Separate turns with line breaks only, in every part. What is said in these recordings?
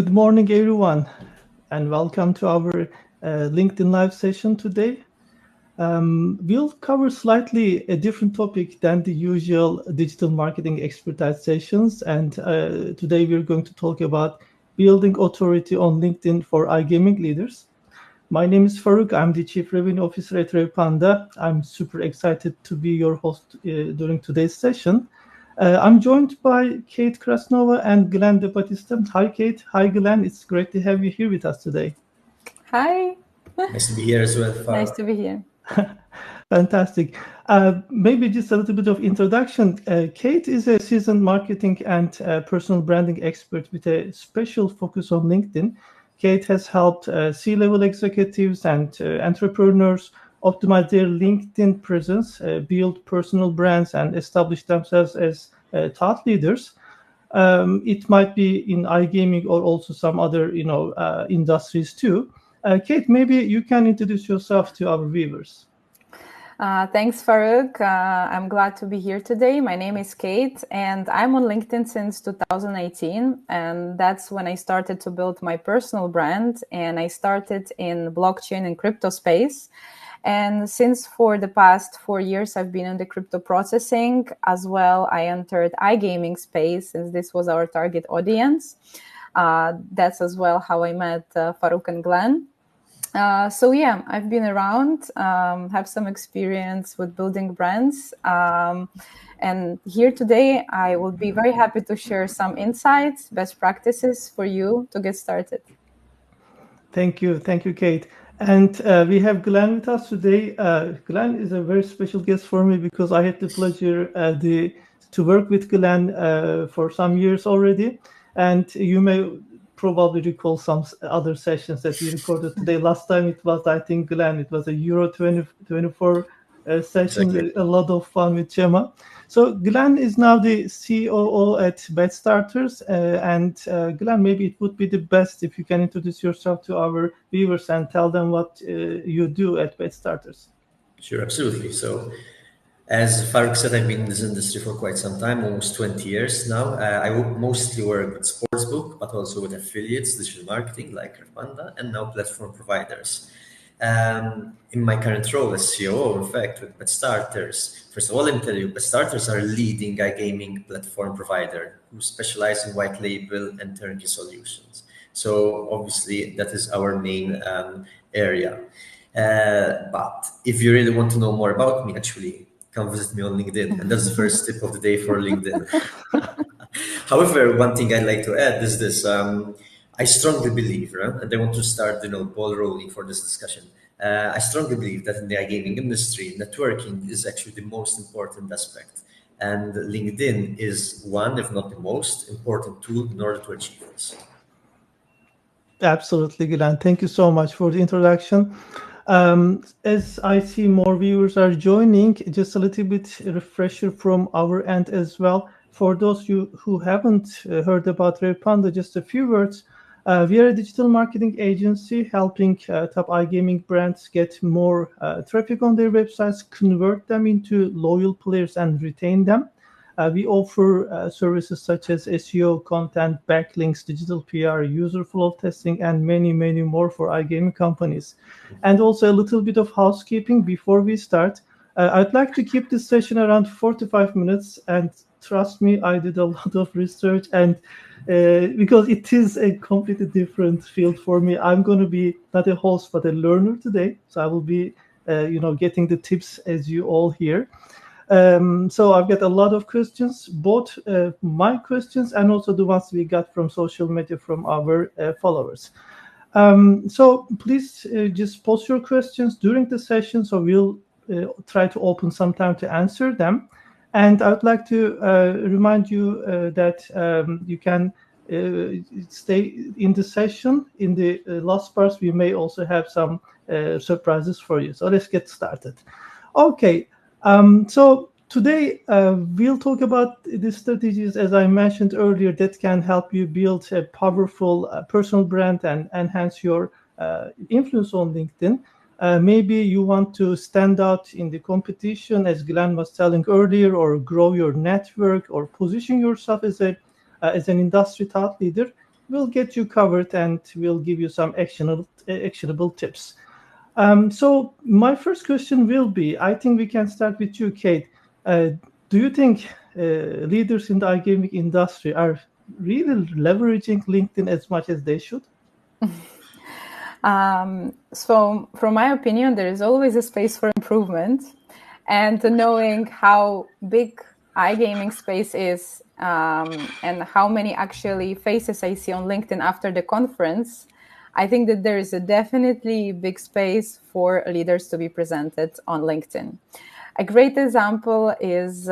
Good morning, everyone, and welcome to our LinkedIn Live session today. We'll cover slightly a different topic than the usual digital marketing expertise sessions, and today we're going to talk about building authority on LinkedIn for iGaming leaders. My name is Faruk. I'm the Chief Revenue Officer at Revpanda. I'm super excited to be your host during today's session. I'm joined by Kate Krasnova and Glenn Debattista. Hi, Kate. Hi, Glenn. It's great to have you here with us today.
Hi,
Nice to be here as well,
nice
Faruk.
to be here.
Fantastic. Maybe just a little bit of introduction. Kate is a seasoned marketing and personal branding expert with a special focus on LinkedIn. Kate has helped C-level executives and entrepreneurs optimize their LinkedIn presence, build personal brands, and establish themselves as thought leaders. It might be in iGaming or also some other, industries too. Kate, maybe you can introduce yourself to our viewers.
Thanks, Faruk. I'm glad to be here today. My name is Kate, and I'm on LinkedIn since 2018. And that's when I started to build my personal brand. And I started in blockchain and crypto space. And since for the past 4 years, I've been in the crypto processing as well. I entered iGaming space since this was our target audience. That's as well how I met Faruk and Glenn. So yeah, I've been around, have some experience with building brands. And here today, I will be very happy to share some insights, best practices for you to get started.
Thank you. Thank you, Kate. And we have Glenn with us today. Glenn is a very special guest for me because I had the pleasure to work with Glenn for some years already. And you may probably recall some other sessions that we recorded today. Last time it was, I think, Glenn, it was a Euro 2024 session,
Exactly.
a lot of fun with Gemma. So Glenn is now the COO at BetStarters. And Glenn, maybe it would be the best if you can introduce yourself to our viewers and tell them what you do at BetStarters.
Sure, absolutely. So, as Faruk said, I've been in this industry for quite some time, almost 20 years now. Mostly work with sportsbook, but also with affiliates, digital marketing like Revpanda, and now platform providers. In my current role as COO, in fact, with BetStarters, first of all, let me tell you, BetStarters are a leading iGaming platform provider who specialize in white label and turnkey solutions. So obviously, that is our main area. But if you really want to know more about me, actually, come visit me on LinkedIn. And that's the first tip of the day for LinkedIn. However, one thing I'd like to add is this. I strongly believe, right, and I want to start, ball rolling for this discussion. I strongly believe that in the iGaming industry, networking is actually the most important aspect. And LinkedIn is one, if not the most important tool in order to achieve this.
Absolutely, Glenn. Thank you so much for the introduction. As I see more viewers are joining, just a little bit refresher from our end as well. For those you who haven't heard about Revpanda, just a few words. We are a digital marketing agency helping top iGaming brands get more traffic on their websites, convert them into loyal players, and retain them. We offer services such as SEO, content, backlinks, digital PR, user flow testing, and many, many more for iGaming companies. And also a little bit of housekeeping before we start. I'd like to keep this session around 45 minutes, and trust me, I did a lot of research, and because it is a completely different field for me, I'm going to be not a host but a learner today. So I will be, getting the tips as you all hear. So I've got a lot of questions, both my questions and also the ones we got from social media from our followers. So please just post your questions during the session, so we'll try to open some time to answer them. And I would like to remind you that you can stay in the session. In the last parts, we may also have some surprises for you. So let's get started. Okay. So today we'll talk about the strategies, as I mentioned earlier, that can help you build a powerful personal brand and enhance your influence on LinkedIn. Maybe you want to stand out in the competition, as Glenn was telling earlier, or grow your network, or position yourself as an industry thought leader. we'll get you covered and we'll give you some actionable tips. So my first question will be, I think we can start with you, Kate. Uh, do you think leaders in the iGaming industry are really leveraging LinkedIn as much as they should?
So, from my opinion, there is always a space for improvement. And knowing how big iGaming space is and how many actually faces I see on LinkedIn after the conference, I think that there is a definitely big space for leaders to be presented on LinkedIn. A great example is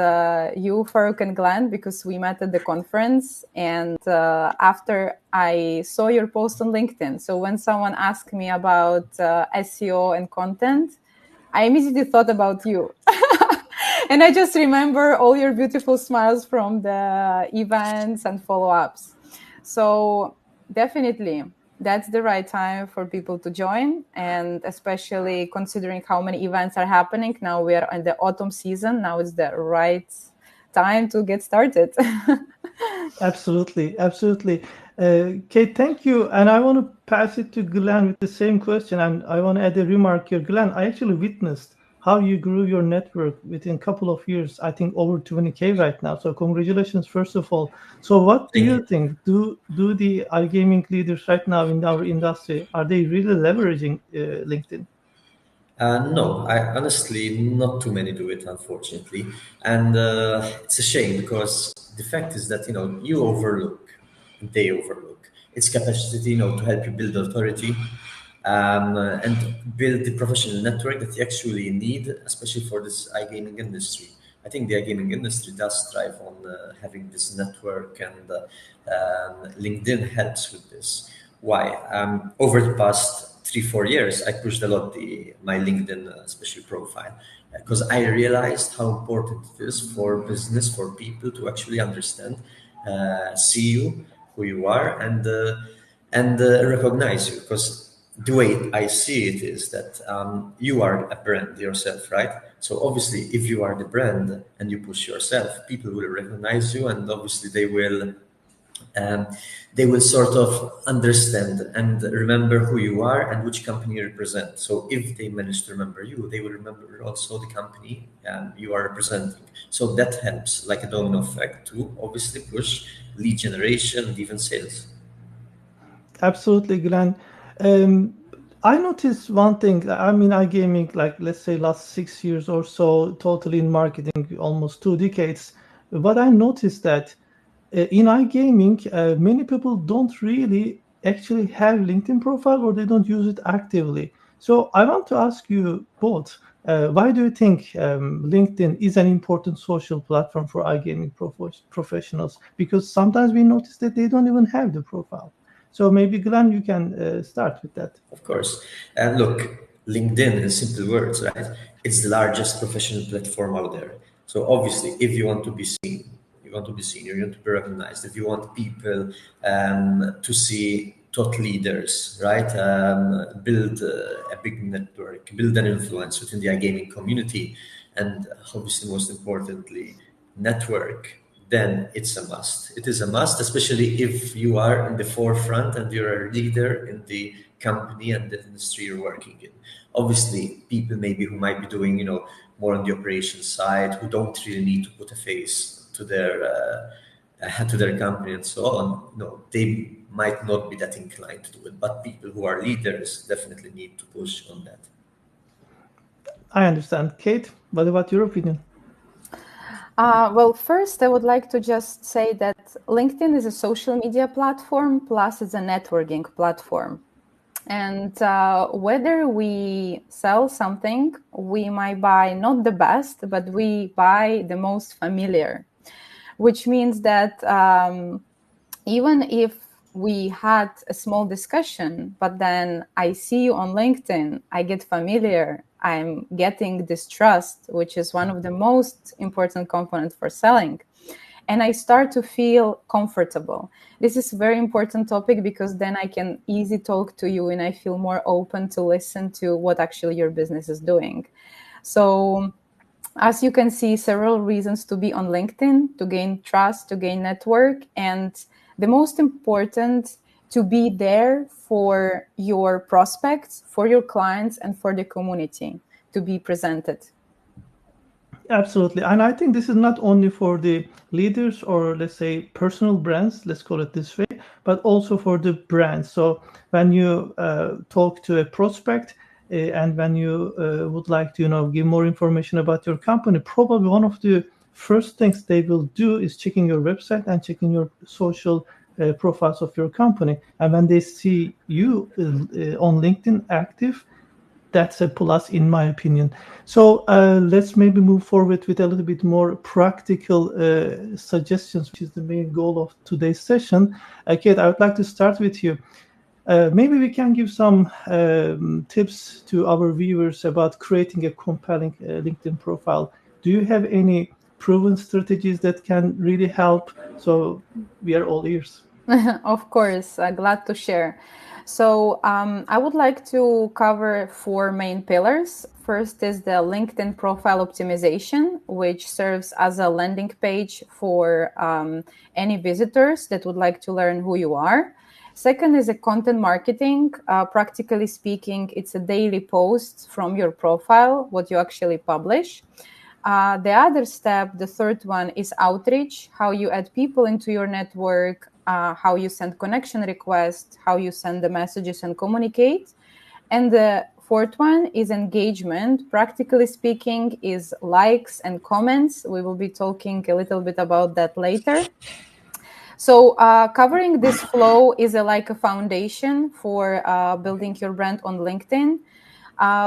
you, Faruk and Glenn, because we met at the conference. And after I saw your post on LinkedIn, so when someone asked me about SEO and content, I immediately thought about you. And I just remember all your beautiful smiles from the events and follow-ups. So definitely, that's the right time for people to join. And especially considering how many events are happening. Now we are in the autumn season. Now is the right time to get started.
Absolutely, absolutely. Kate, thank you. And I want to pass it to Glenn with the same question. And I want to add a remark here. Glenn, I actually witnessed how you grew your network within a couple of years, I think over 20K right now. So congratulations, first of all. So what do
Thank you.
you think? Do the iGaming leaders right now in our industry, are they really leveraging LinkedIn?
No, I honestly not too many do it, unfortunately, and it's a shame because the fact is that you overlook, they overlook its capacity, to help you build authority, and build the professional network that you actually need, especially for this iGaming industry. I think the iGaming industry does thrive on having this network, and LinkedIn helps with this. Why? Over the past 3 4 years, I pushed a lot my LinkedIn special profile because I realized how important it is for business, for people to actually understand, see you, who you are, and recognize you. Because the way I see it is that you are a brand yourself, right? So obviously, if you are the brand and you push yourself, people will recognize you, and obviously um, they will sort of understand and remember who you are and which company you represent. So if they manage to remember you, they will remember also the company you are representing. So that helps, like a domino effect, to obviously push lead generation and even sales.
Absolutely, Glenn. I noticed one thing. I mean, iGaming, like let's say last 6 years or so, totally in marketing, almost 2 decades. But I noticed that in iGaming, many people don't really actually have LinkedIn profile or they don't use it actively. So I want to ask you both, why do you think LinkedIn is an important social platform for iGaming professionals? Because sometimes we notice that they don't even have the profile. So maybe Glenn, you can start with that.
Of course. And look, LinkedIn, in simple words, right? It's the largest professional platform out there. So obviously, if you want to be seen, you want to be seen, you want to be recognized. If you want people to see thought leaders, right? Build a big network, build an influence within the iGaming community, and obviously, most importantly, network, then it's a must. It is a must, especially if you are in the forefront and you're a leader in the company and the industry you're working in. Obviously, people maybe who might be doing, more on the operations side, who don't really need to put a face to their company and so on. They might not be that inclined to do it, but people who are leaders definitely need to push on that.
I understand. Kate, what about your opinion?
Well, first, I would like to just say that LinkedIn is a social media platform, plus it's a networking platform. And whether we sell something, we might buy not the best, but we buy the most familiar, which means that even if we had a small discussion, but then I see you on LinkedIn, I get familiar, I'm getting this trust, which is one of the most important components for selling. And I start to feel comfortable. This is a very important topic because then I can easily talk to you and I feel more open to listen to what actually your business is doing. So as you can see, several reasons to be on LinkedIn: to gain trust, to gain network. And the most important to be there for your prospects, for your clients, and for the community to be presented.
Absolutely. And I think this is not only for the leaders or let's say personal brands, let's call it this way, but also for the brands. So when you talk to a prospect and when you would like to, give more information about your company, probably one of the first things they will do is checking your website and checking your social profiles of your company. And when they see you on LinkedIn active, that's a plus in my opinion. So let's maybe move forward with a little bit more practical suggestions, which is the main goal of today's session. Kate, I would like to start with you. Maybe we can give some tips to our viewers about creating a compelling LinkedIn profile. Do you have any proven strategies that can really help? So we are all ears.
Of course, glad to share. So I would like to cover 4 main pillars. First is the LinkedIn profile optimization, which serves as a landing page for any visitors that would like to learn who you are. Second is a content marketing. Practically speaking, it's a daily post from your profile, what you actually publish. The other step, the third one, is outreach, how you add people into your network, how you send connection requests, how you send the messages and communicate. And the fourth one is engagement. Practically speaking, is likes and comments. We will be talking a little bit about that later. So covering this flow is like a foundation for building your brand on LinkedIn.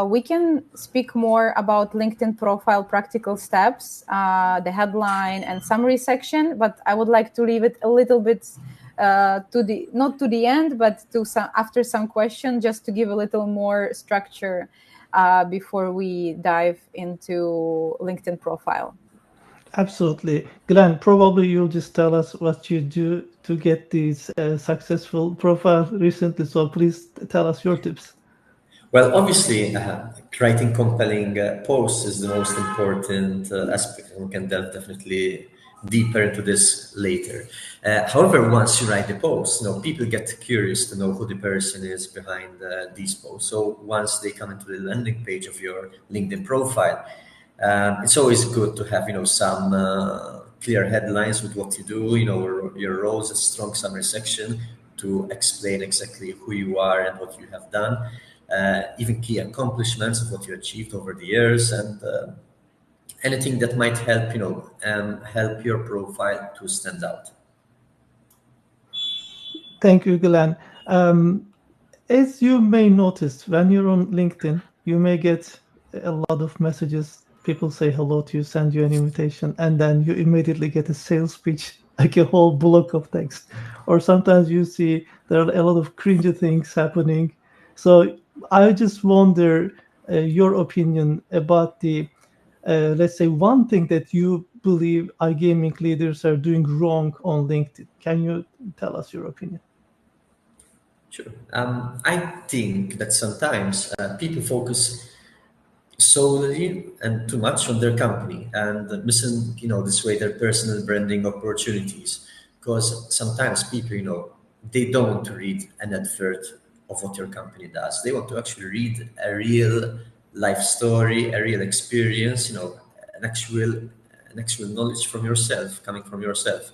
We can speak more about LinkedIn profile practical steps, the headline and summary section, but I would like to leave it a little bit not to the end, but to after some question, just to give a little more structure before we dive into LinkedIn profile.
Absolutely. Glenn, probably you'll just tell us what you do to get these successful profiles recently. So please tell us your tips.
Well, obviously, writing compelling posts is the most important aspect, and we can delve definitely deeper into this later. However, once you write the post, people get curious to know who the person is behind these posts. So once they come into the landing page of your LinkedIn profile, it's always good to have, some clear headlines with what you do, your roles, a strong summary section to explain exactly who you are and what you have done. Even key accomplishments of what you achieved over the years, and anything that might help, help your profile to stand out.
Thank you, Glenn. As you may notice, when you're on LinkedIn, you may get a lot of messages. People say hello to you, send you an invitation, and then you immediately get a sales pitch, like a whole block of text. Or sometimes you see there are a lot of cringy things happening. So I just wonder your opinion about the, let's say, one thing that you believe iGaming leaders are doing wrong on LinkedIn. Can you tell us your opinion?
Sure. I think that sometimes people focus solely and too much on their company and missing, this way their personal branding opportunities. Because sometimes people, they don't want to read an advert of what your company does. They want to actually read a real life story, a real experience, an actual knowledge from yourself, coming from yourself.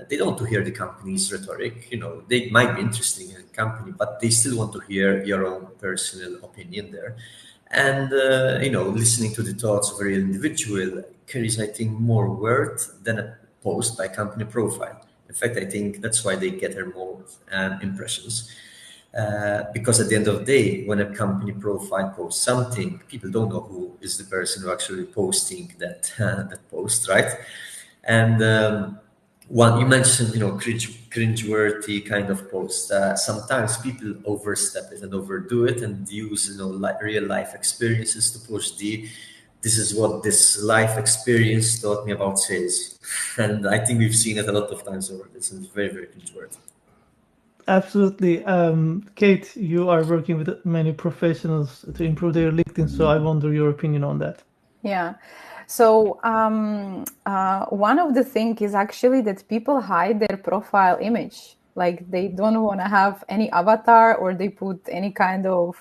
They don't want to hear the company's rhetoric. They might be interested in the company, but they still want to hear your own personal opinion there. And, listening to the thoughts of a real individual carries, I think, more worth than a post by company profile. In fact, I think that's why they get their more impressions. Because at the end of the day, when a company profile posts something, people don't know who is the person who actually posting that post, right? And one you mentioned, cringeworthy kind of post. Sometimes people overstep it and overdo it and use, real life experiences to push the. This is what this life experience taught me about sales, and I think we've seen it a lot of times over this, and it's very, very cringeworthy.
Absolutely. Kate, you are working with many professionals to improve their LinkedIn, so I wonder your opinion on that.
Yeah. So one of the things is actually that people hide their profile image. Like they don't want to have any avatar, or they put any kind of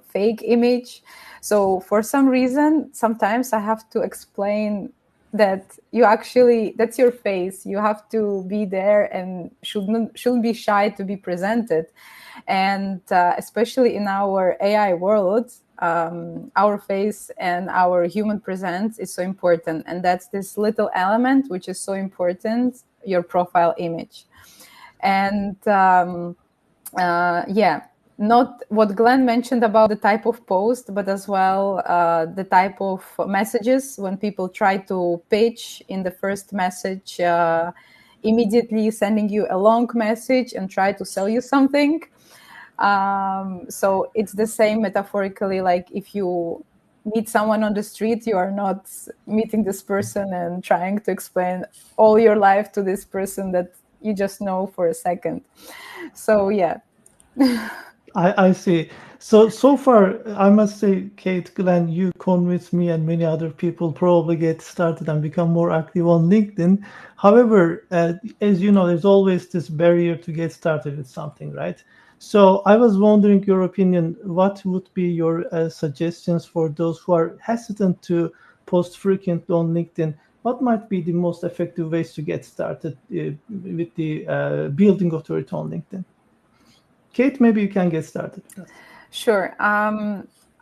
fake image. So for some reason, sometimes I have to explain that that's your face. You have to be there and shouldn't be shy to be presented. And especially in our AI world, our face and our human presence is so important. And that's this little element which is so important, your profile image. And yeah, not what Glenn mentioned about the type of post, but as well the type of messages. When people try to pitch in the first message, immediately sending you a long message and try to sell you something. So it's the same metaphorically, like if you meet someone on the street, you are not meeting this person and trying to explain all your life to this person that you just know for a second. So yeah.
I see. So far, I must say, Kate, Glenn, you convinced me and many other people probably get started and become more active on LinkedIn. However, as you know, there's always this barrier to get started with something, right? So I was wondering your opinion. What would be your suggestions for those who are hesitant to post frequently on LinkedIn? What might be the most effective ways to get started with the building authority on LinkedIn? Kate, maybe you can get started.
Sure.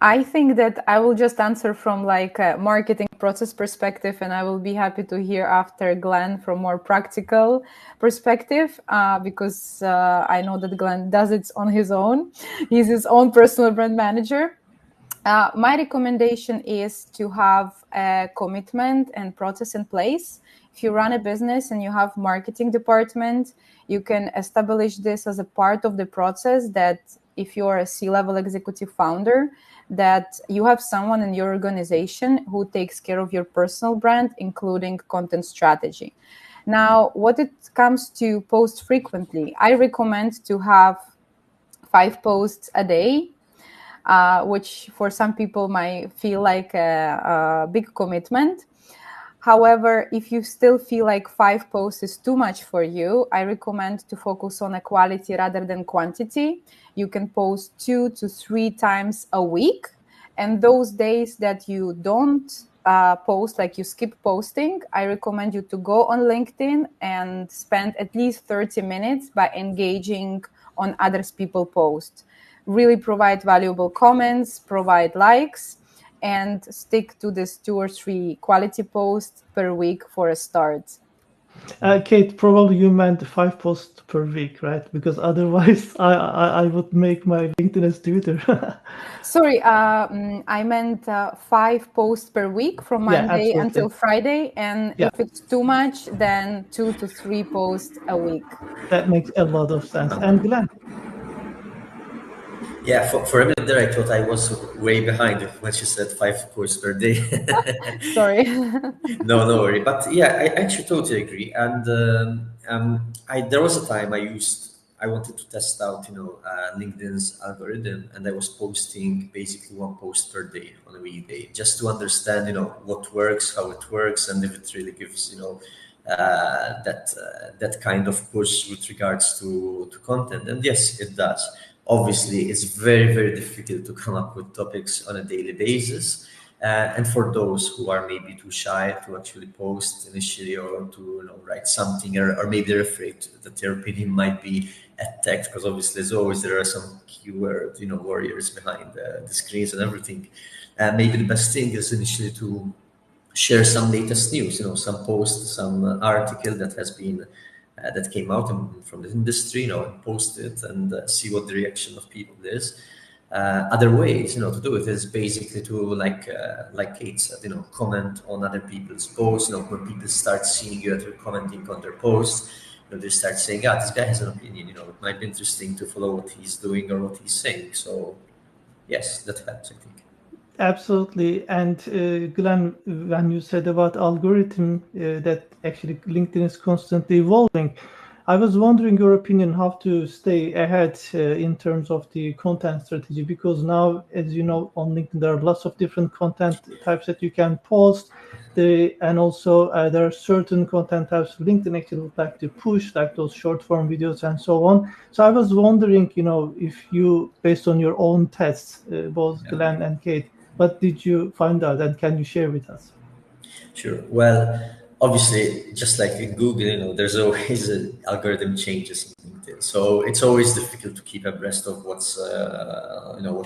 I think that I will just answer from like a marketing process perspective, and I will be happy to hear after Glenn from more practical perspective, because I know that Glenn does it on his own. He's his own personal brand manager. My recommendation is to have a commitment and process in place. If you run a business and you have marketing department, you can establish this as a part of the process, that if you're a C-level executive founder, that you have someone in your organization who takes care of your personal brand, including content strategy. Now, what it comes to post frequently, I recommend to have 5 posts a day, which for some people might feel like a big commitment. However, if you still feel like 5 posts is too much for you, I recommend to focus on a quality rather than quantity. You can post 2 to 3 times a week. And those days that you don't post, like you skip posting, I recommend you to go on LinkedIn and spend at least 30 minutes by engaging on others people posts. Really provide valuable comments, provide likes, and stick to this 2 or 3 quality posts per week for a start.
Kate, probably you meant 5 posts per week, right? Because otherwise, I would make my LinkedIn as Twitter.
Sorry, I meant 5 posts per week from
Yeah,
Monday
absolutely.
until Friday. And
Yeah,
if it's too much, then 2 to 3 posts a week.
that makes a lot of sense. And Glenn,
Yeah, for a minute there, I thought I was way behind when she said 5 posts per day.
Sorry.
No, no worry. But yeah, I actually totally agree. And I there was a time I wanted to test out, LinkedIn's algorithm, and I was posting basically 1 post per day on a weekday, just to understand, what works, how it works, and if it really gives, that kind of push with regards to content. And yes, it does. Obviously, it's very, very difficult to come up with topics on a daily basis. And for those who are maybe too shy to actually post initially, or to write something, or maybe they're afraid that their opinion might be attacked, because obviously, as always, there are some keyword warriors behind the screens and everything. Maybe the best thing is initially to share some latest news, some post, some article that has been that came out from the industry, and post it and see what the reaction of people is. Other ways, to do it is basically to like Kate said, comment on other people's posts. When people start seeing you that you're commenting on their posts, they start saying, "Ah, this guy has an opinion. It might be interesting to follow what he's doing or what he's saying." So, yes, that helps, I think.
absolutely. And Glenn, when you said about algorithm, that actually LinkedIn is constantly evolving. I was wondering your opinion how to stay ahead in terms of the content strategy, because now, as you know, on LinkedIn there are lots of different content types that you can post. And also there are certain content types LinkedIn actually would like to push, like those short form videos and so on. So I was wondering, if you, based on your own tests, both Glenn and Kate, what did you find out, and can you share with us?
Sure. Well, obviously, just like in Google, there's always algorithm changes in LinkedIn, so it's always difficult to keep abreast of what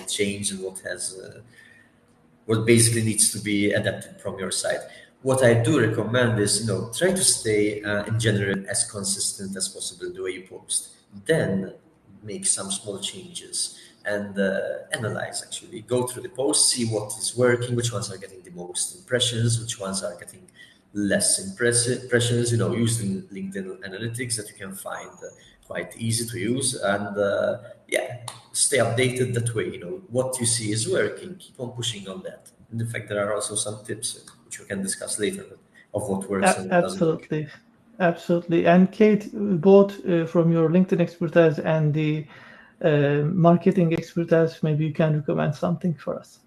changed and what basically needs to be adapted from your side. What I do recommend is, try to stay in general as consistent as possible the way you post. Then make some small changes and analyze, actually. Go through the posts, see what is working, which ones are getting the most impressions, which ones are getting less impressions, using LinkedIn analytics that you can find quite easy to use. And yeah, stay updated that way. What you see is working, keep on pushing on that. And in fact, there are also some tips which we can discuss later of what works and what doesn't work.
Absolutely. Absolutely. And Kate, both from your LinkedIn expertise and the marketing expertise, maybe you can recommend something for us.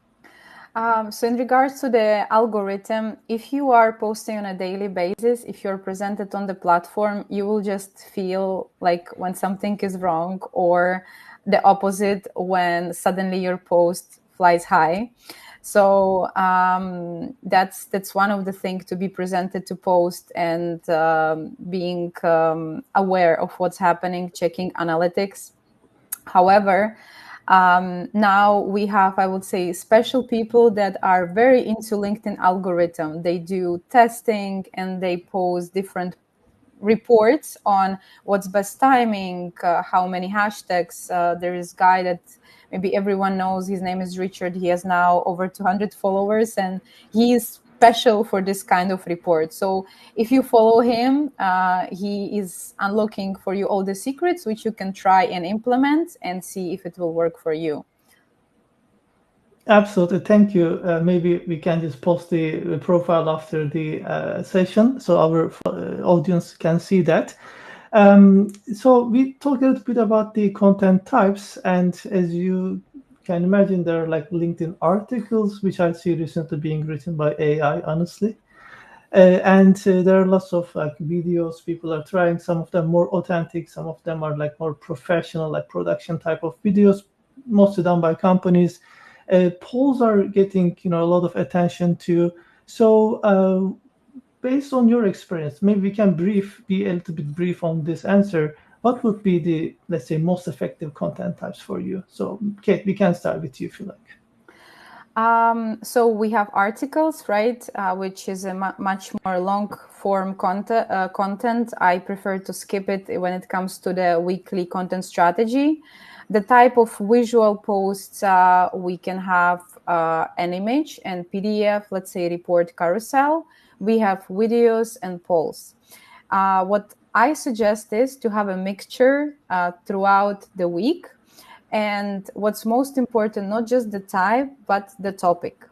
So in regards to the algorithm, if you are posting on a daily basis, if you're presented on the platform, you will just feel like when something is wrong, or the opposite when suddenly your post flies high. So that's one of the things to be presented to post, and being aware of what's happening, checking analytics. However, now we have, I would say, special people that are very into LinkedIn algorithm. They do testing and they post different reports on what's best timing, how many hashtags. There is a guy that maybe everyone knows. His name is Richard. He has now over 200 followers, and he is special for this kind of report. So if you follow him, he is unlocking for you all the secrets which you can try and implement and see if it will work for you.
Absolutely. Thank you. Maybe we can just post the profile after the session so our audience can see that. So we talked a little bit about the content types, and as you can imagine, there are like LinkedIn articles, which I see recently being written by AI, honestly. And there are lots of like videos people are trying, some of them more authentic, some of them are like more professional, like production type of videos, mostly done by companies. Polls are getting a lot of attention too. So based on your experience, maybe we can be a little bit brief on this answer. What would be the, let's say, most effective content types for you? So Kate, we can start with you if you like.
So we have articles, right, which is a much more long form content. I prefer to skip it when it comes to the weekly content strategy. The type of visual posts, we can have an image and PDF, let's say report carousel. We have videos and polls. What I suggest is to have a mixture throughout the week. And what's most important, not just the type, but the topic.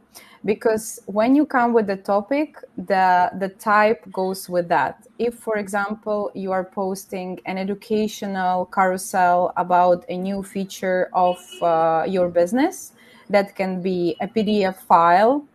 Because when you come with the topic, the type goes with that. If, for example, you are posting an educational carousel about a new feature of your business, that can be a PDF file.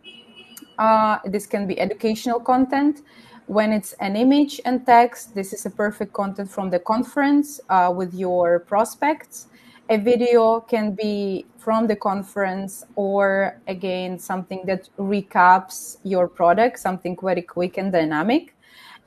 This can be educational content. When it's an image and text, this is a perfect content from the conference with your prospects. A video can be from the conference, or again, something that recaps your product, something very quick and dynamic.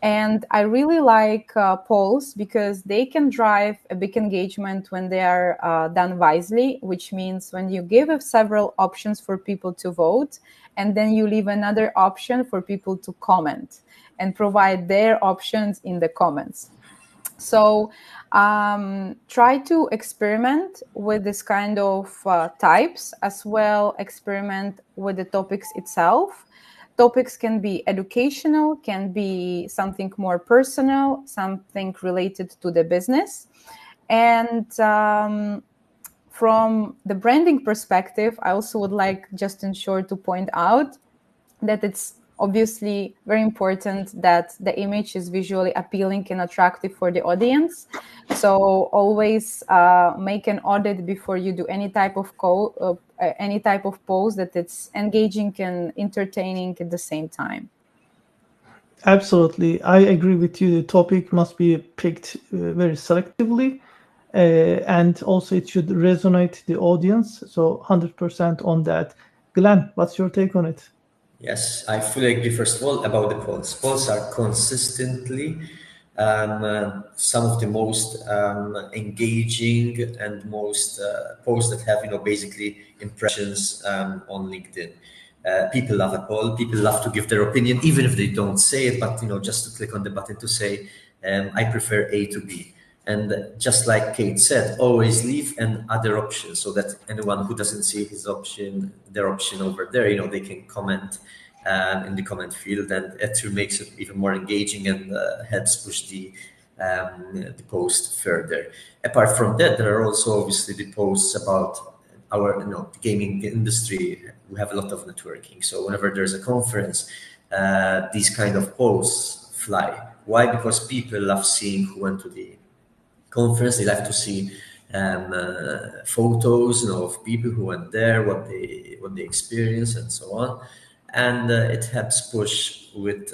And I really like polls because they can drive a big engagement when they are done wisely, which means when you give several options for people to vote, and then you leave another option for people to comment and provide their options in the comments. So try to experiment with this kind of types, as well experiment with the topics itself. Topics can be educational, can be something more personal, something related to the business. And from the branding perspective, I also would like just in short to point out that it's Obviously, very important that the image is visually appealing and attractive for the audience. So always make an audit before you do any type of any type of post, that it's engaging and entertaining at the same time.
Absolutely, I agree with you. The topic must be picked very selectively, and also it should resonate the audience. So 100% on that. Glenn, what's your take on it?
Yes, I fully agree. First of all, about the polls. Polls are consistently some of the most engaging and most posts that have, basically impressions on LinkedIn. People love a poll. People love to give their opinion, even if they don't say it. But just to click on the button to say, "I prefer A to B." And just like Kate said, always leave an other option so that anyone who doesn't see their option over there, they can comment in the comment field, and it makes it even more engaging and helps push the post further. Apart from that, there are also obviously the posts about our the gaming industry. We have a lot of networking, so whenever there's a conference, these kind of posts fly. Why? Because people love seeing who went to the conference. They like to see photos, of people who went there, what they experienced, and so on. And it helps push with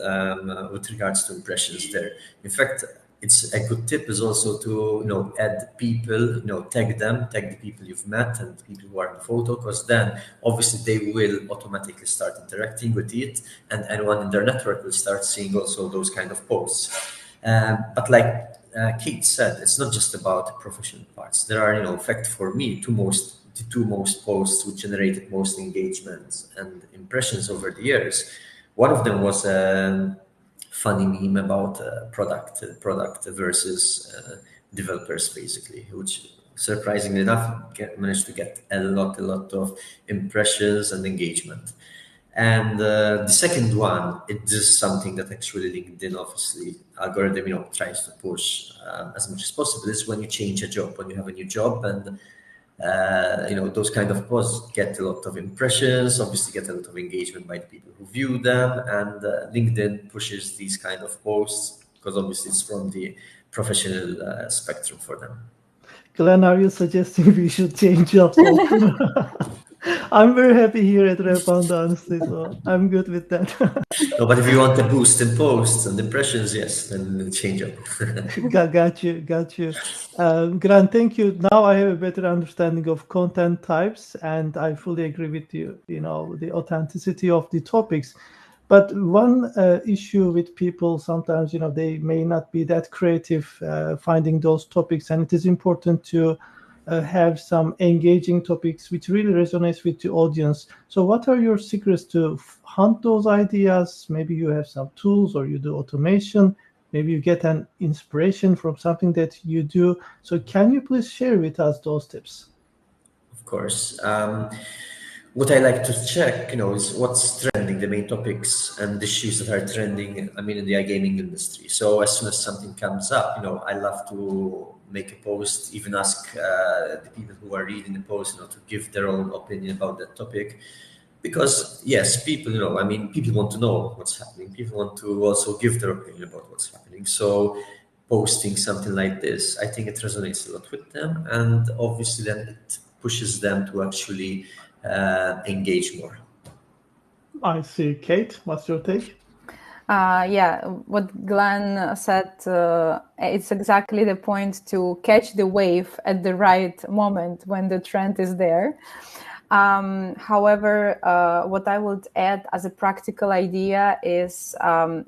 regards to impressions there. In fact, it's a good tip is also to add people, tag the people you've met and the people who are in the photo, because then obviously they will automatically start interacting with it, and anyone in their network will start seeing also those kind of posts. But like Kate said, it's not just about the professional parts. There are, in fact, for me, the two most posts which generated most engagements and impressions over the years. One of them was a funny meme about product versus developers, basically, which surprisingly enough managed to get a lot of impressions and engagement. And the second one, it is something that actually LinkedIn, obviously, algorithm, tries to push as much as possible. Is when you change a job, when you have a new job, and those kind of posts get a lot of impressions. Obviously, get a lot of engagement by the people who view them, and LinkedIn pushes these kind of posts because obviously it's from the professional spectrum for them.
Glenn, are you suggesting we should change jobs often? I'm very happy here at Revpanda, honestly, so I'm good with that.
No, but if you want a boost in posts and impressions, yes, then change up.
Got you. Grant, thank you. Now I have a better understanding of content types, and I fully agree with you, the authenticity of the topics. But one issue with people sometimes, they may not be that creative finding those topics, and it is important to have some engaging topics which really resonates with the audience. So what are your secrets to hunt those ideas? Maybe you have some tools or you do automation. Maybe you get an inspiration from something that you do. So can you please share with us those tips?
Of course. What I like to check, is what's trending, the main topics and issues that are trending, in the iGaming industry. So as soon as something comes up, I love to make a post, even ask the people who are reading the post, to give their own opinion about that topic. Because yes, people, people want to know what's happening. People want to also give their opinion about what's happening. So posting something like this, I think it resonates a lot with them, and obviously then it pushes them to actually engage more.
I see. Kate, what's your take?
Yeah, what Glenn said, it's exactly the point, to catch the wave at the right moment when the trend is there. However, what I would add as a practical idea is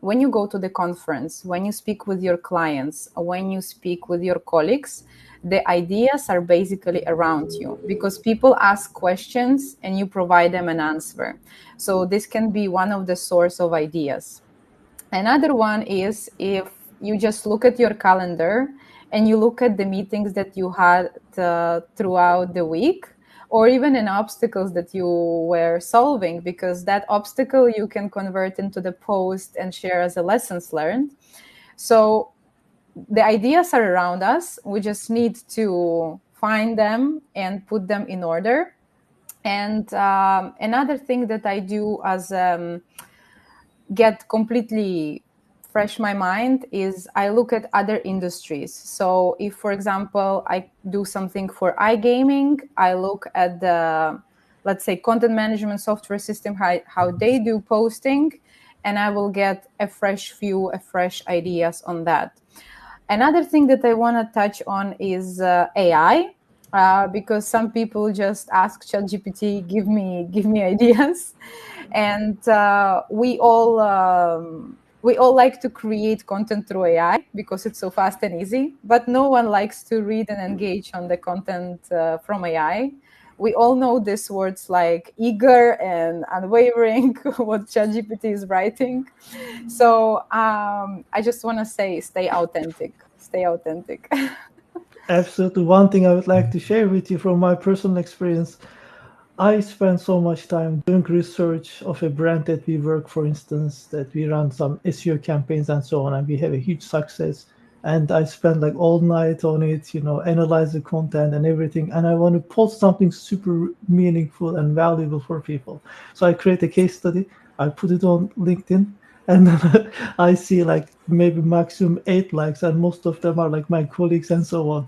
when you go to the conference, when you speak with your clients, when you speak with your colleagues, the ideas are basically around you, because people ask questions and you provide them an answer. So this can be one of the source of ideas. Another one is if you just look at your calendar and you look at the meetings that you had throughout the week, or even an obstacles that you were solving, because that obstacle you can convert into the post and share as a lessons learned. So the ideas are around us. We just need to find them and put them in order. And another thing that I do as get completely fresh my mind is I look at other industries. So if, for example, I do something for iGaming, I look at the, let's say, content management software system, how they do posting, and I will get a fresh view, a fresh ideas on that. Another thing that I want to touch on is AI, because some people just ask ChatGPT, give me ideas, and we all like to create content through AI because it's so fast and easy, but no one likes to read and engage on the content from AI. We all know these words like eager and unwavering, what ChatGPT is writing. So I just want to say, stay authentic. Stay authentic.
Absolutely. One thing I would like to share with you from my personal experience, I spend so much time doing research of a brand that we work, for instance, that we run some SEO campaigns and so on, and we have a huge success. And I spend like all night on it, analyze the content and everything. And I want to post something super meaningful and valuable for people. So I create a case study, I put it on LinkedIn, and then I see like maybe maximum 8 likes, and most of them are like my colleagues and so on.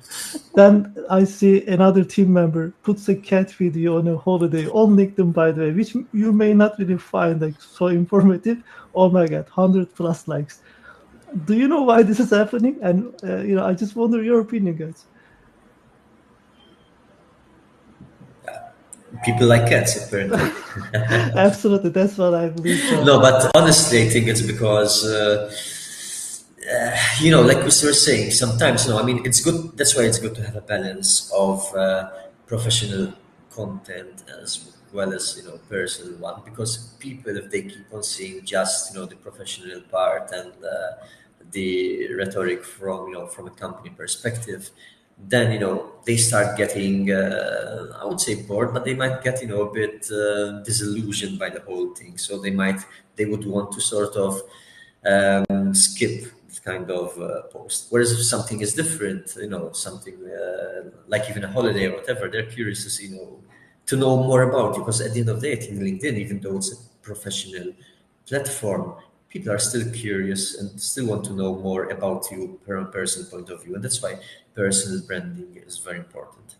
Then I see another team member puts a cat video on a holiday on LinkedIn, by the way, which you may not really find like so informative. Oh my God, 100 plus likes. Do you know why this is happening? And I just wonder your opinion, guys.
People like cats, apparently.
Absolutely, that's what I believe. So
No, but honestly, I think it's because like we were saying, sometimes, I mean, it's good. That's why it's good to have a balance of professional content as well as, personal one. Because people, if they keep on seeing just, the professional part and the rhetoric from, from a company perspective, then, they start getting, I would say bored, but they might get, a bit disillusioned by the whole thing. So they would want to sort of skip this kind of post. Whereas if something is different, something like even a holiday or whatever, they're curious to see, to know more about you. Because at the end of the day, I think LinkedIn, even though it's a professional platform, people are still curious and still want to know more about you from a personal point of view. And that's why personal branding is very important.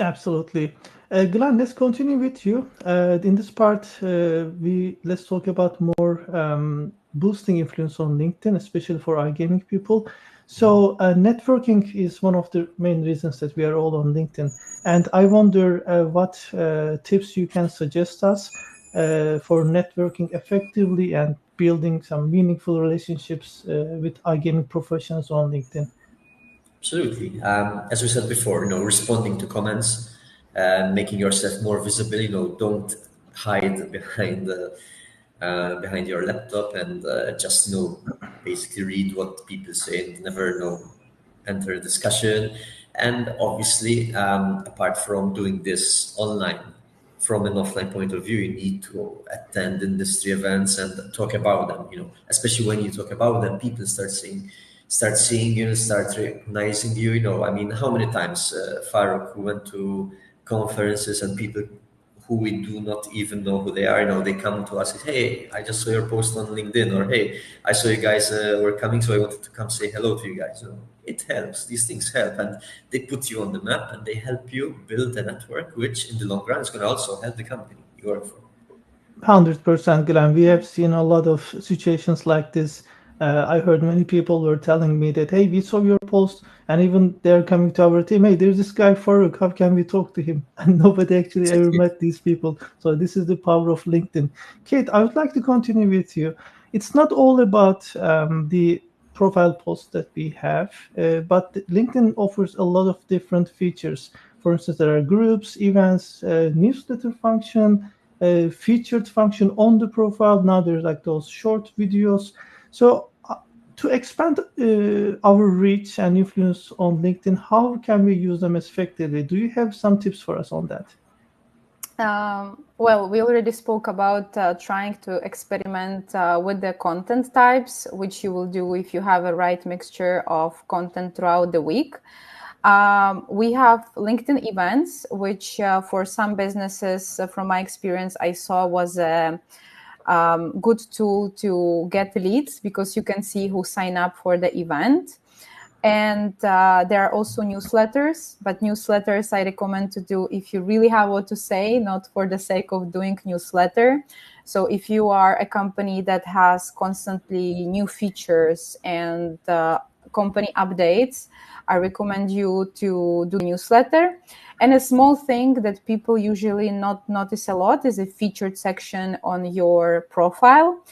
absolutely. Glenn, let's continue with you. In this part, we let's talk about more boosting influence on LinkedIn, especially for iGaming people. So, networking is one of the main reasons that we are all on LinkedIn. And I wonder what tips you can suggest us for networking effectively and building some meaningful relationships with iGaming professionals on LinkedIn.
Absolutely. As we said before, responding to comments, making yourself more visible. Don't hide behind your laptop and just basically read what people say and never enter a discussion. And obviously, apart from doing this online, from an offline point of view, you need to attend industry events and talk about them. Especially when you talk about them, people start seeing you, start recognizing you. I mean, how many times, Faruk, who went to conferences and people who we do not even know who they are, they come to us, hey, I just saw your post on LinkedIn, or hey, I saw you guys were coming, so I wanted to come say hello to you guys. It helps. These things help, and they put you on the map, and they help you build a network, which in the long run is going to also help the company you work for.
100%, Glenn. We have seen a lot of situations like this. I heard many people were telling me that, hey, we saw your post, and even they're coming to our team. Hey, there's this guy Faruk. How can we talk to him? And nobody actually ever
Exactly.
met these people. So this is the power of LinkedIn. Kate, I would like to continue with you. It's not all about the profile posts that we have, but LinkedIn offers a lot of different features. For instance, there are groups, events, newsletter function, featured function on the profile. Now there's like those short videos. So to expand our reach and influence on LinkedIn, how can we use them effectively? Do you have some tips for us on that?
Well, we already spoke about trying to experiment with the content types, which you will do if you have a right mixture of content throughout the week. We have LinkedIn events, which for some businesses, from my experience, I saw was good tool to get leads because you can see who signed up for the event. And there are also newsletters, but newsletters I recommend to do if you really have what to say, not for the sake of doing newsletter. So if you are a company that has constantly new features and company updates, I recommend you to do newsletter. And a small thing that people usually not notice a lot is a featured section on your profile,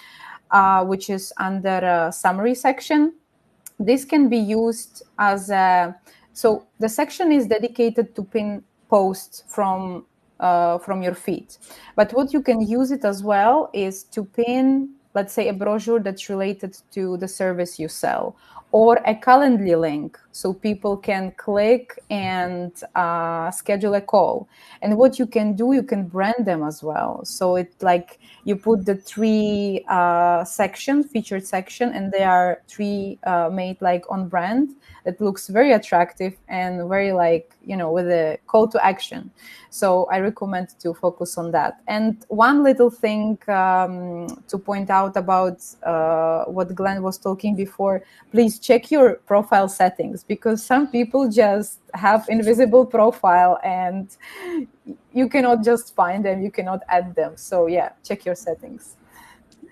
which is under a summary section. This can be used as a, so the section is dedicated to pin posts from your feed. But what you can use it as well is to pin, let's say, a brochure that's related to the service you sell, or a Calendly link, so people can click and schedule a call. And what you can do, you can brand them as well. So it's like you put the three featured section, and they are three made like on brand. It looks very attractive and very like, with a call to action. So I recommend to focus on that. And one little thing to point out about what Glenn was talking before, please check your profile settings, because some people just have invisible profile and you cannot just find them, you cannot add them. So yeah, check your settings.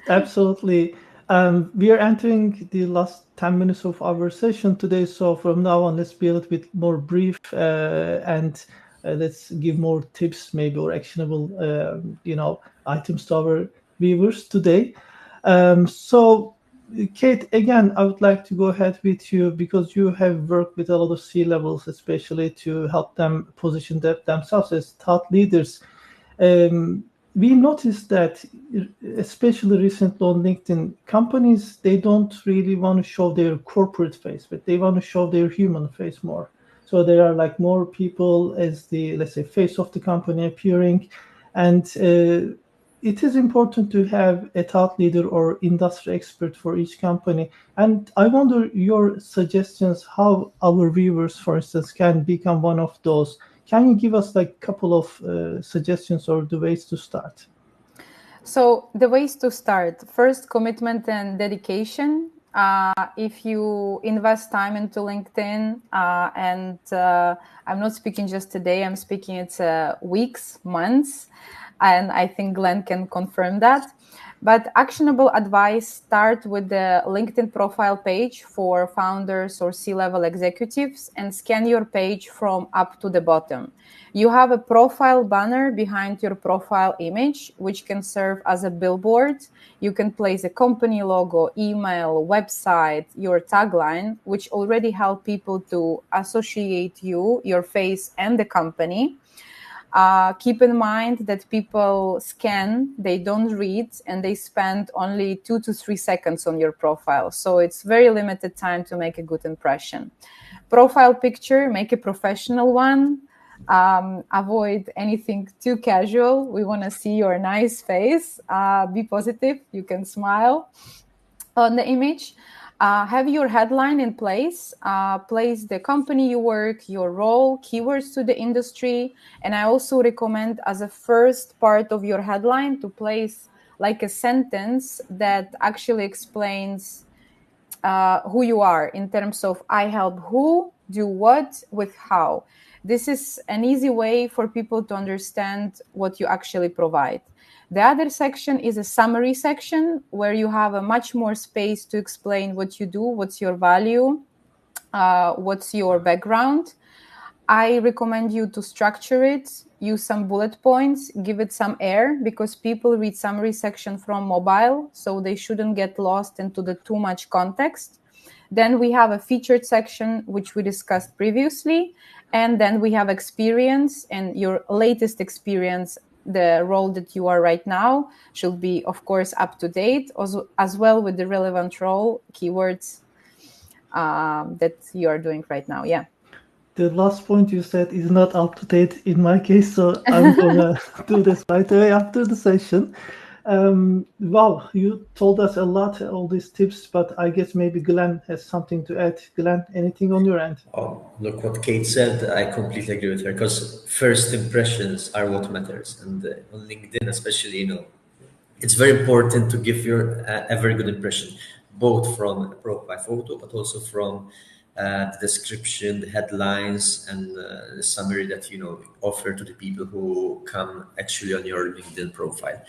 Absolutely. We are entering the last 10 minutes of our session today. So from now on, let's be a little bit more brief and let's give more tips, maybe, or actionable, items to our viewers today. So, Kate, again, I would like to go ahead with you because you have worked with a lot of C-levels, especially to help them position themselves as thought leaders. We noticed that, especially recently on LinkedIn, companies, they don't really want to show their corporate face, but they want to show their human face more. So there are like more people as the, let's say, face of the company appearing. And it is important to have a thought leader or industry expert for each company. And I wonder your suggestions, how our viewers, for instance, can become one of those. Can you give us like a couple of suggestions or the ways to start?
So the ways to start: first, commitment and dedication. If you invest time into LinkedIn, and I'm not speaking just today, I'm speaking it's weeks, months, and I think Glenn can confirm that. But actionable advice: start with the LinkedIn profile page for founders or C-level executives and scan your page from up to the bottom. You have a profile banner behind your profile image, which can serve as a billboard. You can place a company logo, email, website, your tagline, which already help people to associate you, your face, and the company. Keep in mind that people scan, they don't read, and they spend only 2 to 3 seconds on your profile. So it's very limited time to make a good impression. Profile picture, make a professional one. Avoid anything too casual. We want to see your nice face. Be positive. You can smile on the image. Have your headline in place. Place the company you work, your role, keywords to the industry. And I also recommend as a first part of your headline to place like a sentence that actually explains who you are in terms of I help who, do what, with how. This is an easy way for people to understand what you actually provide. The other section is a summary section where you have a much more space to explain what you do, what's your value, what's your background. I recommend you to structure it, use some bullet points, give it some air, because people read summary section from mobile, so they shouldn't get lost into the too much context. Then we have a featured section, which we discussed previously. And then we have experience, and your latest experience, the role that you are right now, should be, of course, up to date, as well with the relevant role, keywords that you are doing right now. Yeah.
The last point you said is not up to date in my case, so I'm gonna do this right away after the session. Wow, you told us a lot, all these tips, but I guess maybe Glenn has something to add. Glenn, anything on your end?
Oh, look what Kate said. I completely agree with her because first impressions are what matters, and on LinkedIn, especially, it's very important to give your a very good impression, both from a profile photo, but also from the description, the headlines, and the summary that offer to the people who come actually on your LinkedIn profile.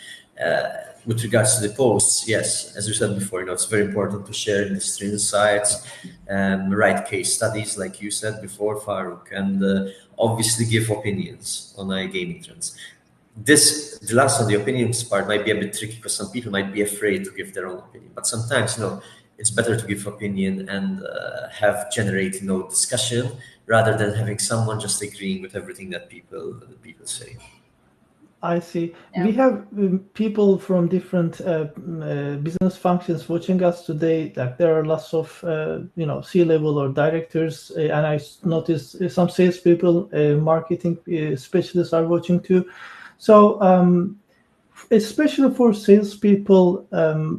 With regards to the posts, yes, as you said before, it's very important to share industry insights, write case studies, like you said before, Faruk, and obviously give opinions on iGaming trends. The last one, the opinions part, might be a bit tricky because some people might be afraid to give their own opinion. But sometimes, it's better to give opinion and have generate, discussion rather than having someone just agreeing with everything that people say.
I see.
Yeah.
We have people from different business functions watching us today. Like there are lots of C-level or directors, and noticed some salespeople, marketing specialists are watching too. So especially for salespeople,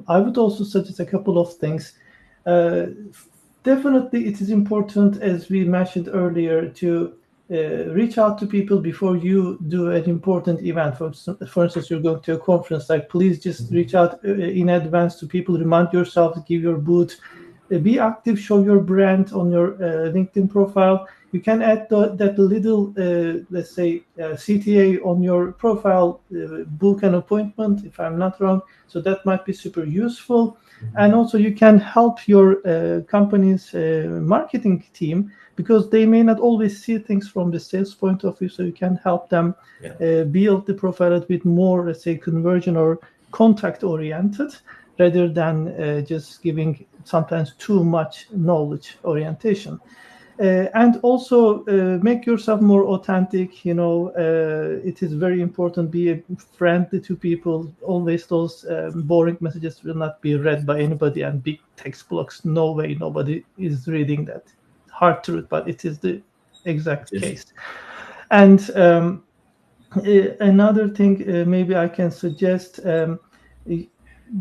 I would also suggest a couple of things. Uh, Definitely, it is important, as we mentioned earlier, to reach out to people before you do an important event. For instance, you're going to a conference, like please just reach out in advance to people, remind yourself, give your booth, be active, show your brand on your LinkedIn profile. You can add that little, let's say, CTA on your profile, book an appointment, if I'm not wrong. So that might be super useful. And also you can help your company's marketing team, because they may not always see things from the sales point of view. So you can help them build the profile a bit more, let's say, conversion or contact oriented, rather than just giving sometimes too much knowledge orientation. And also make yourself more authentic. It is very important. Be friendly to people. Always those boring messages will not be read by anybody, and big text blocks. No way, nobody is reading that. Hard truth, but it is the exact
Yes.
case. And another thing, maybe I can suggest,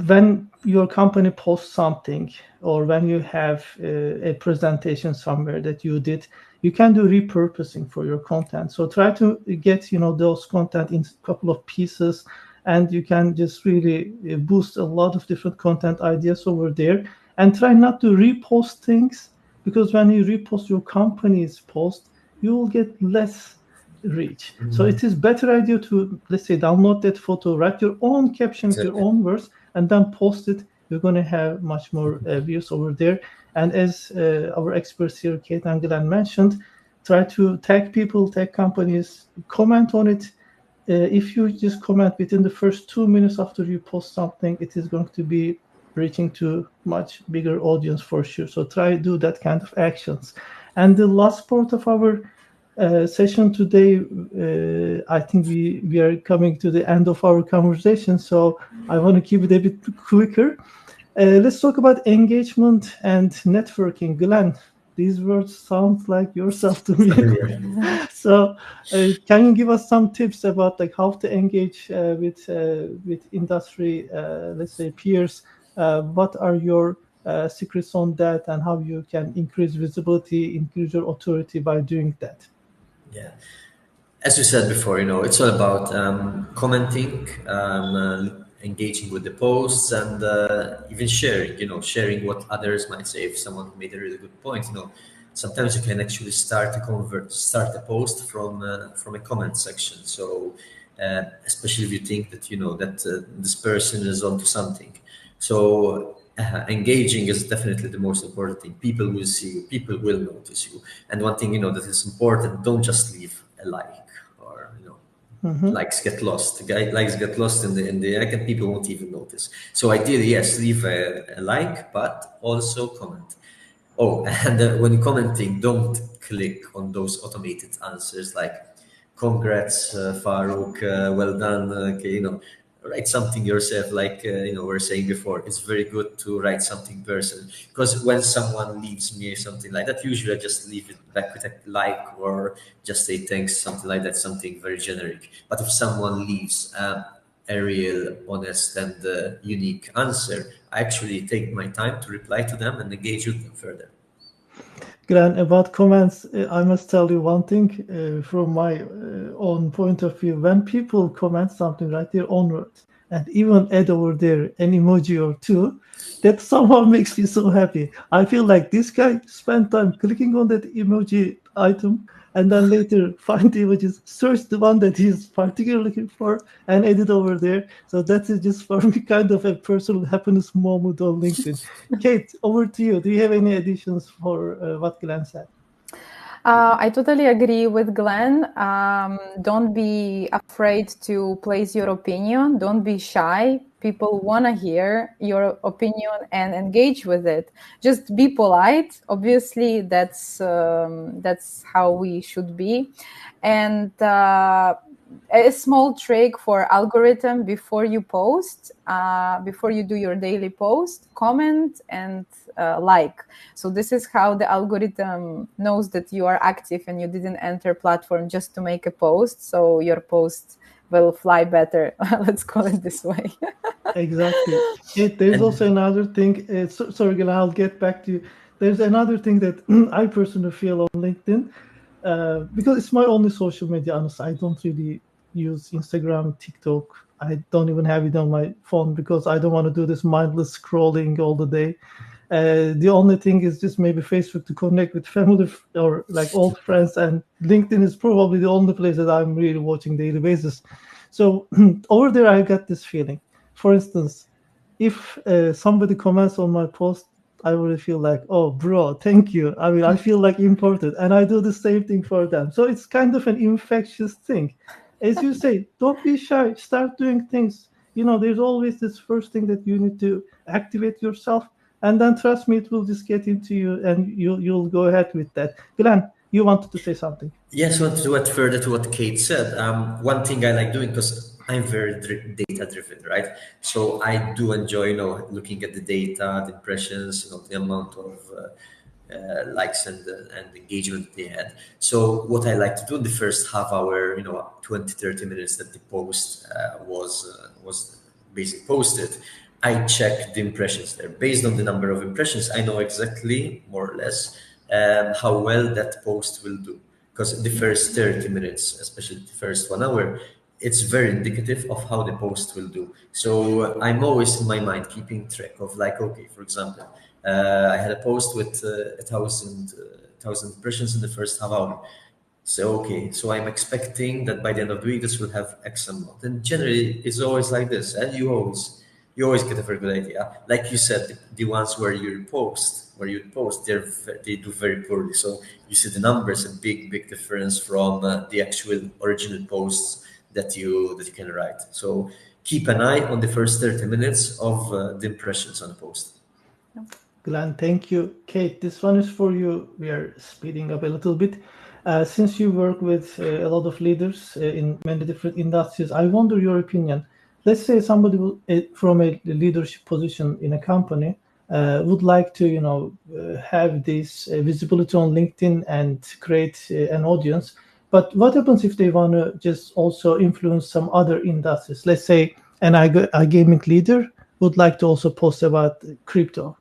when your company posts something, or when you have a presentation somewhere that you did, you can do repurposing for your content. So try to get those content in a couple of pieces, and you can just really boost a lot of different content ideas over there. And try not to repost things, because when you repost your company's post, you will get less reach. So it is better idea to, let's say, download that photo, write your own caption with your
Exactly.
own words, and then post it. You're going to have much more views over there. And as our experts here, Kate and Glenn, mentioned, try to tag people, tag companies, comment on it. If you just comment within the first 2 minutes after you post something, it is going to be reaching to much bigger audience for sure. So try to do that kind of actions. And the last part of our session today, I think we are coming to the end of our conversation, so I want to keep it a bit quicker. Let's talk about engagement and networking. Glenn, these words sound like yourself to me. So, can you give us some tips about like how to engage with industry, let's say peers? What are your secrets on that, and how you can increase visibility, increase your authority by doing that?
Yeah. As you said before, it's all about commenting, engaging with the posts, and even sharing. Sharing what others might say. If someone made a really good point, sometimes you can actually start a post from a comment section. So, especially if you think that this person is onto something. So. Engaging is definitely the most important thing. People will see you. People will notice you. And one thing that is important: don't just leave a like, or likes get lost. Likes get lost in the egg, and people won't even notice. So ideally, yes, leave a like, but also comment. Oh, and when you're commenting, don't click on those automated answers like "Congrats, Faruk, well done." Okay, write something yourself. Like we were saying before, it's very good to write something personal, because when someone leaves me something like that, usually I just leave it back with a like, or just say thanks, something like that, something very generic. But if someone leaves a real, honest, and unique answer, I actually take my time to reply to them and engage with them further.
Glenn, about comments, I must tell you one thing from my own point of view. When people comment something, write their own words, and even add over there an emoji or two, that somehow makes me so happy. I feel like this guy spent time clicking on that emoji item and then later find the images, search the one that he's particularly looking for, and edit over there. So that is just for me kind of a personal happiness moment on LinkedIn. Kate, over to you. Do you have any additions for what Glenn said?
I totally agree with Glenn. Don't be afraid to place your opinion. Don't be shy. People want to hear your opinion and engage with it. Just be polite. Obviously, that's how we should be. And a small trick for algorithm: before you post, before you do your daily post, comment and like. So this is how the algorithm knows that you are active and you didn't enter platform just to make a post. So your post will fly better. Let's call it this way.
Exactly. There's also
And
another thing. Sorry, Glenn, I'll get back to you. There's another thing that I personally feel on LinkedIn because it's my only social media. Honestly, I don't really use Instagram, TikTok. I don't even have it on my phone because I don't want to do this mindless scrolling all the day. The only thing is just maybe Facebook to connect with family or like old friends, and LinkedIn is probably the only place that I'm really watching daily basis. So over there, I got this feeling. For instance, if somebody comments on my post, I really feel like, oh, bro, thank you. I mean, I feel like important, and I do the same thing for them. So it's kind of an infectious thing. As you say, don't be shy. Start doing things. There's always this first thing that you need to activate yourself, and then trust me, it will just get into you, and you'll go ahead with that. Glenn, you wanted to say something.
yes, want to add further to what Kate said. One thing I like doing, because I'm very data driven, right? So I do enjoy, looking at the data, the impressions, the amount of likes and engagement they had. So what I like to do in the first half hour, 20, 30 minutes that the post was basically posted, I check the impressions there. Based on the number of impressions, I know exactly, more or less, how well that post will do. Because the first 30 minutes, especially the first 1 hour, it's very indicative of how the post will do. So I'm always in my mind keeping track of, like, okay, for example, I had a post with 1,000 impressions in the first half hour. So okay, so I'm expecting that by the end of the week this will have X amount. And generally it's always like this. And you always get a very good idea. Like you said, the ones where you post, they do very poorly. So you see the numbers, a big difference from the actual original posts that you can write. So keep an eye on the first 30 minutes of the impressions on the post.
Glenn, thank you. Kate, this one is for you. We are speeding up a little bit. Since you work with a lot of leaders in many different industries, I wonder your opinion. Let's say somebody from a leadership position in a company would like to, have this visibility on LinkedIn and create an audience. But what happens if they want to just also influence some other industries? Let's say an iGaming leader would like to also post about crypto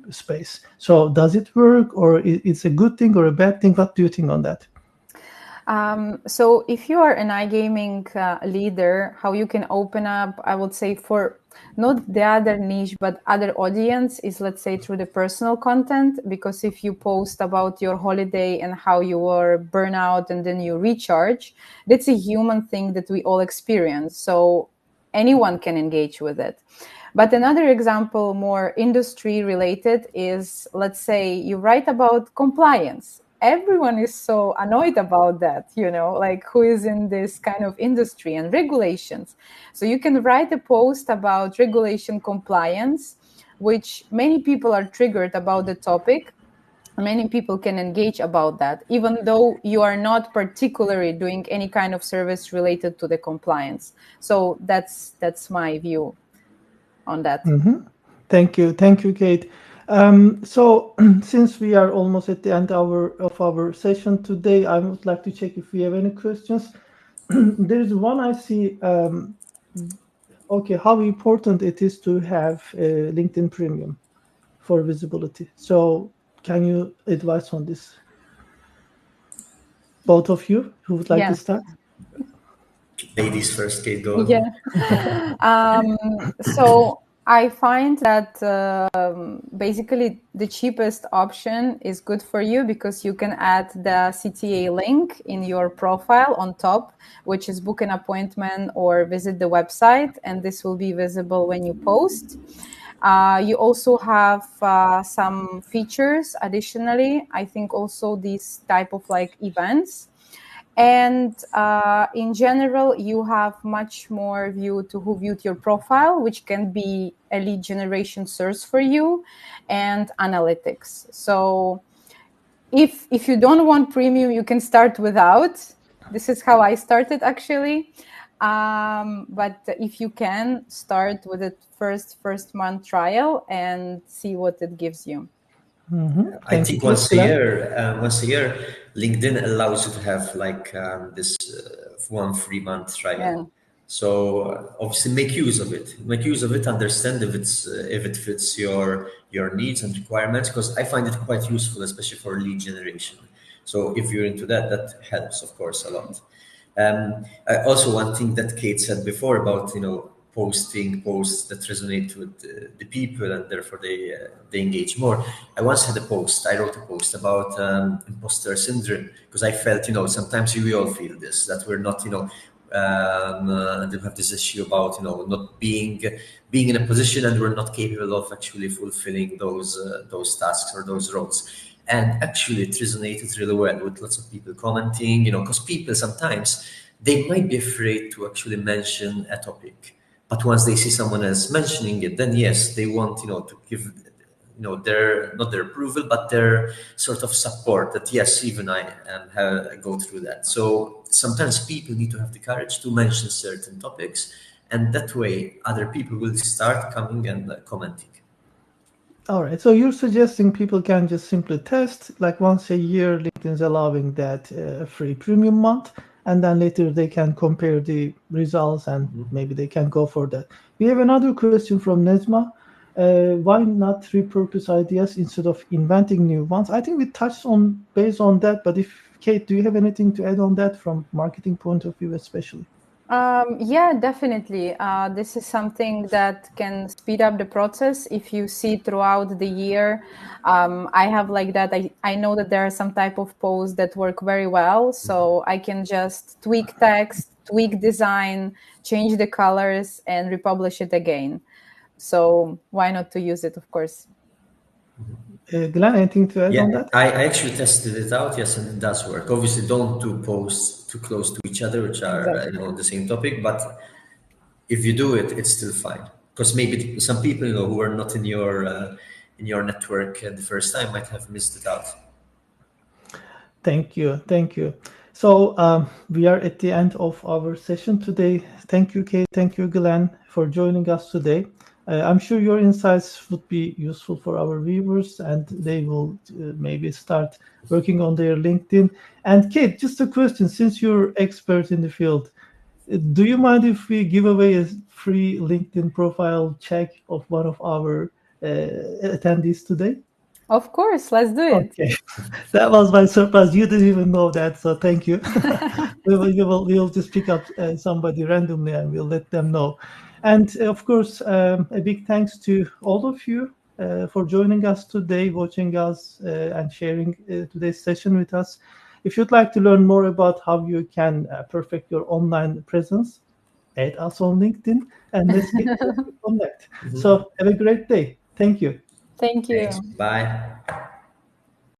space. So does it work, or it's a good thing or a bad thing? What do you think on that?
So if you are an iGaming leader, how you can open up, I would say, for not the other niche, but other audience is, let's say, through the personal content. Because if you post about your holiday and how you were burnout and then you recharge, that's a human thing that we all experience. So anyone can engage with it. But another example, more industry related, is, let's say you write about compliance. Everyone is so annoyed about that, like who is in this kind of industry, and regulations. So you can write a post about regulation compliance, which many people are triggered about the topic. Many people can engage about that, even though you are not particularly doing any kind of service related to the compliance. So that's my view on that.
Thank you, Kate. So, since we are almost at the end of our session today, I would like to check if we have any questions. There's one I see. Okay, how important it is to have LinkedIn Premium for visibility. So, can you advise on this? Both of you who would like to
Yeah.
start?
Ladies first, Kate, go on.
Yeah. So I find that basically the cheapest option is good for you because you can add the CTA link in your profile on top, which is book an appointment or visit the website, and this will be visible when you post. You also have some features additionally. I think also these type of like events. And in general, you have much more view to who viewed your profile, which can be a lead generation source for you and analytics. So if you don't want premium, you can start without. This is how I started actually. But if you can, start with a first month trial and see what it gives you.
I
Thank you,
think
Kate. Glenn?
once a year, LinkedIn allows you to have like this 1 free month trial.
Yeah.
So obviously make use of it. Make use of it. Understand if it fits your needs and requirements. Because I find it quite useful, especially for lead generation. So if you're into that, that helps, of course, a lot. Also, one thing that Kate said before about posting posts that resonate with the people and therefore they engage more. I once had a post. I wrote a post about imposter syndrome because I felt sometimes we all feel this, that we're not they have this issue about not being in a position and we're not capable of actually fulfilling those tasks or those roles. And actually it resonated really well with lots of people commenting, because people sometimes they might be afraid to actually mention a topic, but once they see someone else mentioning it, then yes, they want to give their, not their approval, but their sort of support that yes, even I go through that. So sometimes people need to have the courage to mention certain topics, and that way other people will start coming and commenting.
All right. So you're suggesting people can just simply test, like once a year, LinkedIn's allowing that free premium month, and then later they can compare the results and maybe they can go for that. We have another question from Nezma. Why not repurpose ideas instead of inventing new ones? I think we touched on based on that, but if Kate, do you have anything to add on that from marketing point of view, especially?
Yeah, definitely. This is something that can speed up the process if you see throughout the year. I have like that. I know that there are some type of posts that work very well. So I can just tweak text, tweak design, change the colors, and republish it again. So why not to use it, of course?
Glenn, anything to add
Yeah,
on that?
I actually tested it out, yes, and it does work. Obviously, don't do posts too close to each other, which are
Exactly.
the same topic. But if you do it, it's still fine. Because maybe some people who are not in your network the first time might have missed it out.
Thank you. Thank you. So we are at the end of our session today. Thank you, Kate. Thank you, Glenn, for joining us today. I'm sure your insights would be useful for our viewers and they will maybe start working on their LinkedIn. And Kate, just a question, since you're expert in the field, do you mind if we give away a free LinkedIn profile check of one of our attendees today?
Of course, let's do it.
Okay, that was my surprise. You didn't even know that, so thank you. We will just pick up somebody randomly and we'll let them know. And of course, a big thanks to all of you for joining us today, watching us, and sharing today's session with us. If you'd like to learn more about how you can perfect your online presence, add us on LinkedIn and let's get to connect. So have a great day. Thank you.
Thank
Thanks.
you.
Bye.